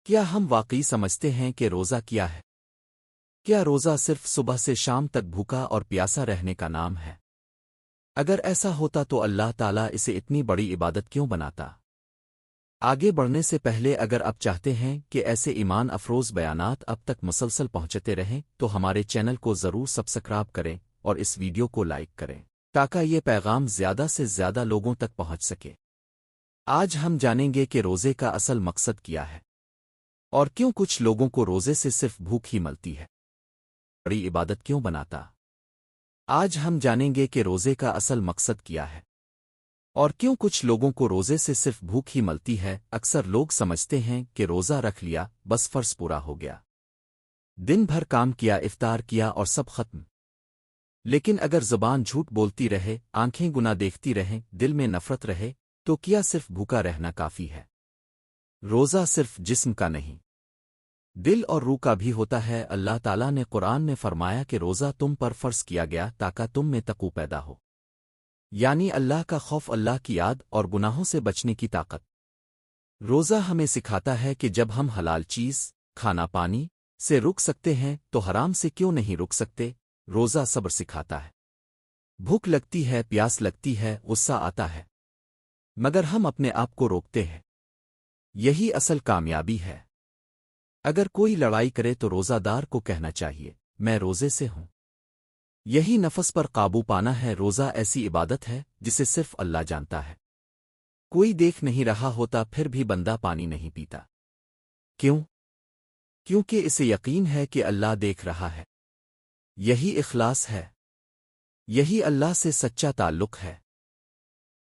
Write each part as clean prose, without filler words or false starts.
کیا ہم واقعی سمجھتے ہیں کہ روزہ کیا ہے؟ کیا روزہ صرف صبح سے شام تک بھوکا اور پیاسا رہنے کا نام ہے؟ اگر ایسا ہوتا تو اللہ تعالیٰ اسے اتنی بڑی عبادت کیوں بناتا؟ آگے بڑھنے سے پہلے اگر آپ چاہتے ہیں کہ ایسے ایمان افروز بیانات اب تک مسلسل پہنچتے رہیں تو ہمارے چینل کو ضرور سبسکرائب کریں اور اس ویڈیو کو لائک کریں تاکہ یہ پیغام زیادہ سے زیادہ لوگوں تک پہنچ سکے۔ آج ہم جانیں گے کہ روزے کا اصل مقصد کیا ہے اور کیوں کچھ لوگوں کو روزے سے صرف بھوک ہی ملتی ہے۔ بڑی عبادت کیوں بناتا؟ آج ہم جانیں گے کہ روزے کا اصل مقصد کیا ہے اور کیوں کچھ لوگوں کو روزے سے صرف بھوک ہی ملتی ہے۔ اکثر لوگ سمجھتے ہیں کہ روزہ رکھ لیا بس فرض پورا ہو گیا، دن بھر کام کیا، افطار کیا اور سب ختم۔ لیکن اگر زبان جھوٹ بولتی رہے، آنکھیں گناہ دیکھتی رہیں، دل میں نفرت رہے تو کیا صرف بھوکا رہنا کافی ہے؟ روزہ صرف جسم کا نہیں، دل اور روح کا بھی ہوتا ہے۔ اللہ تعالیٰ نے قرآن میں فرمایا کہ روزہ تم پر فرض کیا گیا تاکہ تم میں تقوی پیدا ہو، یعنی اللہ کا خوف، اللہ کی یاد اور گناہوں سے بچنے کی طاقت۔ روزہ ہمیں سکھاتا ہے کہ جب ہم حلال چیز، کھانا پانی سے رک سکتے ہیں تو حرام سے کیوں نہیں رک سکتے۔ روزہ صبر سکھاتا ہے، بھوک لگتی ہے، پیاس لگتی ہے، غصہ آتا ہے، مگر ہم اپنے آپ کو روکتے ہیں۔ یہی اصل کامیابی ہے۔ اگر کوئی لڑائی کرے تو روزہ دار کو کہنا چاہیے میں روزے سے ہوں۔ یہی نفس پر قابو پانا ہے۔ روزہ ایسی عبادت ہے جسے صرف اللہ جانتا ہے۔ کوئی دیکھ نہیں رہا ہوتا پھر بھی بندہ پانی نہیں پیتا۔ کیوں؟ کیونکہ اسے یقین ہے کہ اللہ دیکھ رہا ہے۔ یہی اخلاص ہے، یہی اللہ سے سچا تعلق ہے۔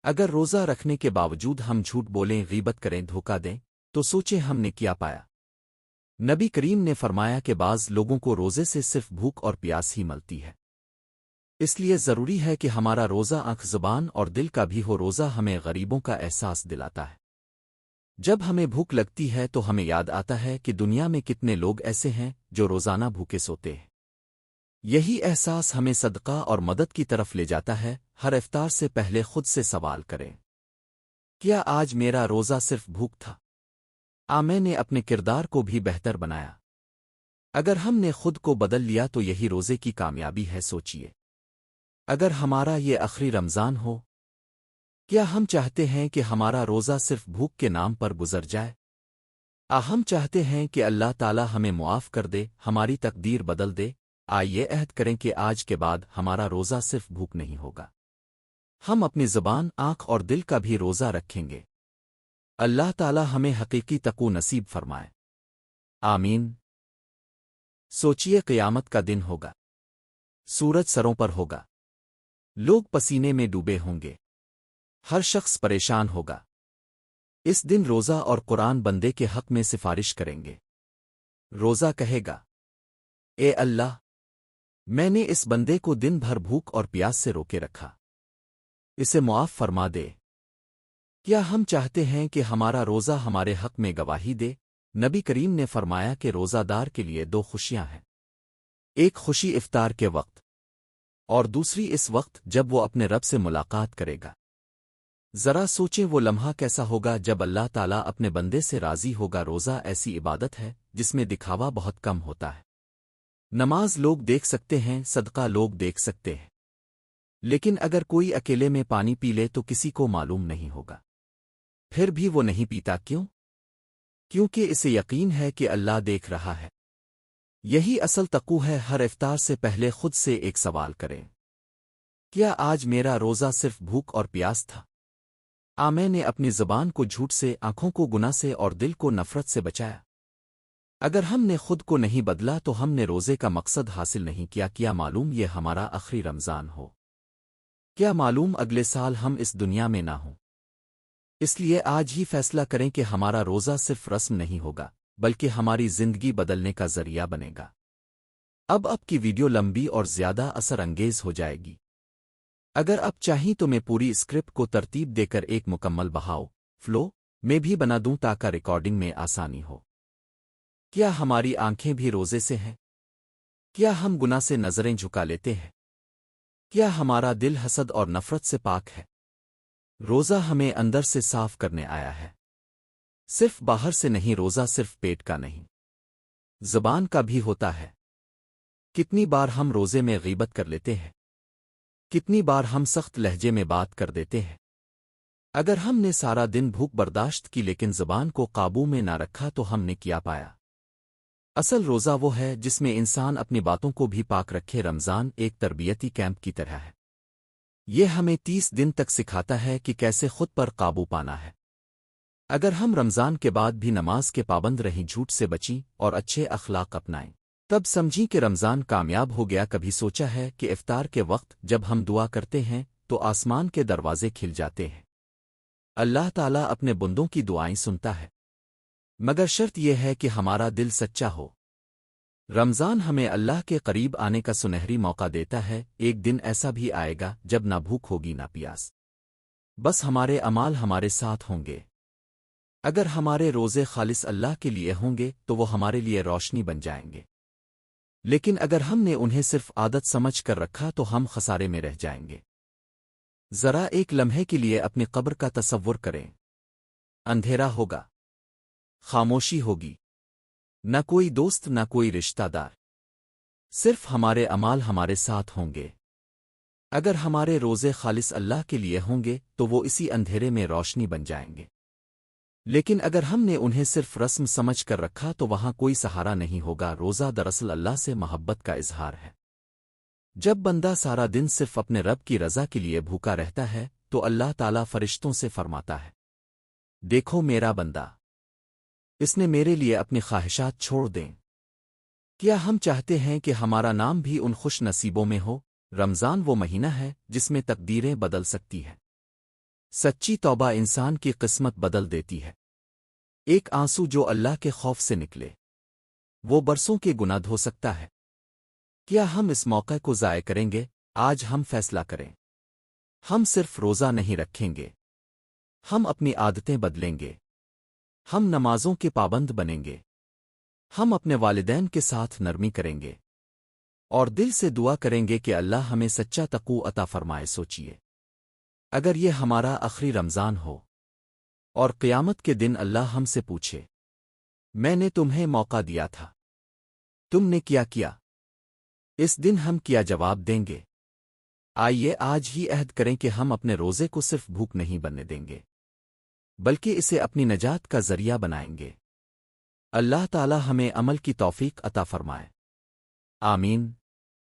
اگر روزہ رکھنے کے باوجود ہم جھوٹ بولیں، غیبت کریں، دھوکہ دیں تو سوچیں ہم نے کیا پایا۔ نبی کریم نے فرمایا کہ بعض لوگوں کو روزے سے صرف بھوک اور پیاس ہی ملتی ہے۔ اس لیے ضروری ہے کہ ہمارا روزہ آنکھ، زبان اور دل کا بھی ہو۔ روزہ ہمیں غریبوں کا احساس دلاتا ہے۔ جب ہمیں بھوک لگتی ہے تو ہمیں یاد آتا ہے کہ دنیا میں کتنے لوگ ایسے ہیں جو روزانہ بھوکے سوتے ہیں۔ یہی احساس ہمیں صدقہ اور مدد کی طرف لے جاتا ہے۔ ہر افطار سے پہلے خود سے سوال کریں، کیا آج میرا روزہ صرف بھوک تھا؟ میں نے اپنے کردار کو بھی بہتر بنایا؟ اگر ہم نے خود کو بدل لیا تو یہی روزے کی کامیابی ہے۔ سوچئے، اگر ہمارا یہ آخری رمضان ہو، کیا ہم چاہتے ہیں کہ ہمارا روزہ صرف بھوک کے نام پر گزر جائے؟ ہم چاہتے ہیں کہ اللہ تعالیٰ ہمیں معاف کر دے، ہماری تقدیر بدل دے۔ آئیے عہد کریں کہ آج کے بعد ہمارا روزہ صرف بھوک نہیں ہوگا، ہم اپنی زبان، آنکھ اور دل کا بھی روزہ رکھیں گے۔ اللہ تعالیٰ ہمیں حقیقی تقوی نصیب فرمائے، آمین۔ سوچئے، قیامت کا دن ہوگا، سورج سروں پر ہوگا، لوگ پسینے میں ڈوبے ہوں گے، ہر شخص پریشان ہوگا۔ اس دن روزہ اور قرآن بندے کے حق میں سفارش کریں گے۔ روزہ کہے گا، اے اللہ، میں نے اس بندے کو دن بھر بھوک اور پیاس سے روکے رکھا، اسے معاف فرما دے۔ کیا ہم چاہتے ہیں کہ ہمارا روزہ ہمارے حق میں گواہی دے؟ نبی کریم نے فرمایا کہ روزہ دار کے لیے دو خوشیاں ہیں، ایک خوشی افطار کے وقت اور دوسری اس وقت جب وہ اپنے رب سے ملاقات کرے گا۔ ذرا سوچیں وہ لمحہ کیسا ہوگا جب اللہ تعالیٰ اپنے بندے سے راضی ہوگا۔ روزہ ایسی عبادت ہے جس میں دکھاوا بہت کم ہوتا ہے۔ نماز لوگ دیکھ سکتے ہیں، صدقہ لوگ دیکھ سکتے ہیں، لیکن اگر کوئی اکیلے میں پانی پی لے تو کسی کو معلوم نہیں ہوگا۔ پھر بھی وہ نہیں پیتا، کیوں؟ کیونکہ اسے یقین ہے کہ اللہ دیکھ رہا ہے۔ یہی اصل تقوی ہے۔ ہر افطار سے پہلے خود سے ایک سوال کریں، کیا آج میرا روزہ صرف بھوک اور پیاس تھا؟ میں نے اپنی زبان کو جھوٹ سے، آنکھوں کو گناہ سے اور دل کو نفرت سے بچایا؟ اگر ہم نے خود کو نہیں بدلا تو ہم نے روزے کا مقصد حاصل نہیں کیا۔ کیا معلوم یہ ہمارا آخری رمضان ہو؟ کیا معلوم اگلے سال ہم اس دنیا میں نہ ہوں؟ اس لیے آج ہی فیصلہ کریں کہ ہمارا روزہ صرف رسم نہیں ہوگا بلکہ ہماری زندگی بدلنے کا ذریعہ بنے گا۔ اب کی ویڈیو لمبی اور زیادہ اثر انگیز ہو جائے گی۔ اگر آپ چاہیں تو میں پوری اسکرپٹ کو ترتیب دے کر ایک مکمل بہاؤ فلو میں بھی بنا دوں تاکہ ریکارڈنگ میں آسانی ہو۔ کیا ہماری آنکھیں بھی روزے سے ہیں؟ کیا ہم گناہ سے نظریں جھکا لیتے ہیں؟ کیا ہمارا دل حسد اور نفرت سے پاک ہے؟ روزہ ہمیں اندر سے صاف کرنے آیا ہے۔ صرف باہر سے نہیں، روزہ صرف پیٹ کا نہیں، زبان کا بھی ہوتا ہے۔ کتنی بار ہم روزے میں غیبت کر لیتے ہیں، کتنی بار ہم سخت لہجے میں بات کر دیتے ہیں۔ اگر ہم نے سارا دن بھوک برداشت کی لیکن زبان کو قابو میں نہ رکھا تو ہم نے کیا پایا؟ اصل روزہ وہ ہے جس میں انسان اپنی باتوں کو بھی پاک رکھے۔ رمضان ایک تربیتی کیمپ کی طرح ہے۔ یہ ہمیں 30 دن تک سکھاتا ہے کہ کیسے خود پر قابو پانا ہے۔ اگر ہم رمضان کے بعد بھی نماز کے پابند رہیں، جھوٹ سے بچیں اور اچھے اخلاق اپنائیں، تب سمجھیں کہ رمضان کامیاب ہو گیا۔ کبھی سوچا ہے کہ افطار کے وقت جب ہم دعا کرتے ہیں تو آسمان کے دروازے کھل جاتے ہیں؟ اللہ تعالیٰ اپنے بندوں کی دعائیں سنتا ہے، مگر شرط یہ ہے کہ ہمارا دل سچا ہو۔ رمضان ہمیں اللہ کے قریب آنے کا سنہری موقع دیتا ہے۔ ایک دن ایسا بھی آئے گا جب نہ بھوک ہوگی نہ پیاس، بس ہمارے اعمال ہمارے ساتھ ہوں گے۔ اگر ہمارے روزے خالص اللہ کے لیے ہوں گے تو وہ ہمارے لیے روشنی بن جائیں گے، لیکن اگر ہم نے انہیں صرف عادت سمجھ کر رکھا تو ہم خسارے میں رہ جائیں گے۔ ذرا ایک لمحے کے لیے اپنی قبر کا تصور کریں۔ اندھیرا ہوگا، خاموشی ہوگی، نہ کوئی دوست نہ کوئی رشتہ دار، صرف ہمارے اعمال ہمارے ساتھ ہوں گے۔ اگر ہمارے روزے خالص اللہ کے لیے ہوں گے تو وہ اسی اندھیرے میں روشنی بن جائیں گے، لیکن اگر ہم نے انہیں صرف رسم سمجھ کر رکھا تو وہاں کوئی سہارا نہیں ہوگا۔ روزہ دراصل اللہ سے محبت کا اظہار ہے۔ جب بندہ سارا دن صرف اپنے رب کی رضا کے لیے بھوکا رہتا ہے تو اللہ تعالیٰ فرشتوں سے فرماتا ہے، دیکھو میرا بندہ، اس نے میرے لیے اپنی خواہشات چھوڑ دیں۔ کیا ہم چاہتے ہیں کہ ہمارا نام بھی ان خوش نصیبوں میں ہو؟ رمضان وہ مہینہ ہے جس میں تقدیریں بدل سکتی ہیں۔ سچی توبہ انسان کی قسمت بدل دیتی ہے۔ ایک آنسو جو اللہ کے خوف سے نکلے، وہ برسوں کے گناہ دھو سکتا ہے۔ کیا ہم اس موقع کو ضائع کریں گے؟ آج ہم فیصلہ کریں۔ ہم صرف روزہ نہیں رکھیں گے، ہم اپنی عادتیں بدلیں گے، ہم نمازوں کے پابند بنیں گے، ہم اپنے والدین کے ساتھ نرمی کریں گے، اور دل سے دعا کریں گے کہ اللہ ہمیں سچا تقوی عطا فرمائے۔ سوچئے، اگر یہ ہمارا آخری رمضان ہو اور قیامت کے دن اللہ ہم سے پوچھے، میں نے تمہیں موقع دیا تھا، تم نے کیا کیا؟ اس دن ہم کیا جواب دیں گے؟ آئیے آج ہی عہد کریں کہ ہم اپنے روزے کو صرف بھوک نہیں بننے دیں گے، بلکہ اسے اپنی نجات کا ذریعہ بنائیں گے۔ اللہ تعالی ہمیں عمل کی توفیق عطا فرمائے۔ آمین۔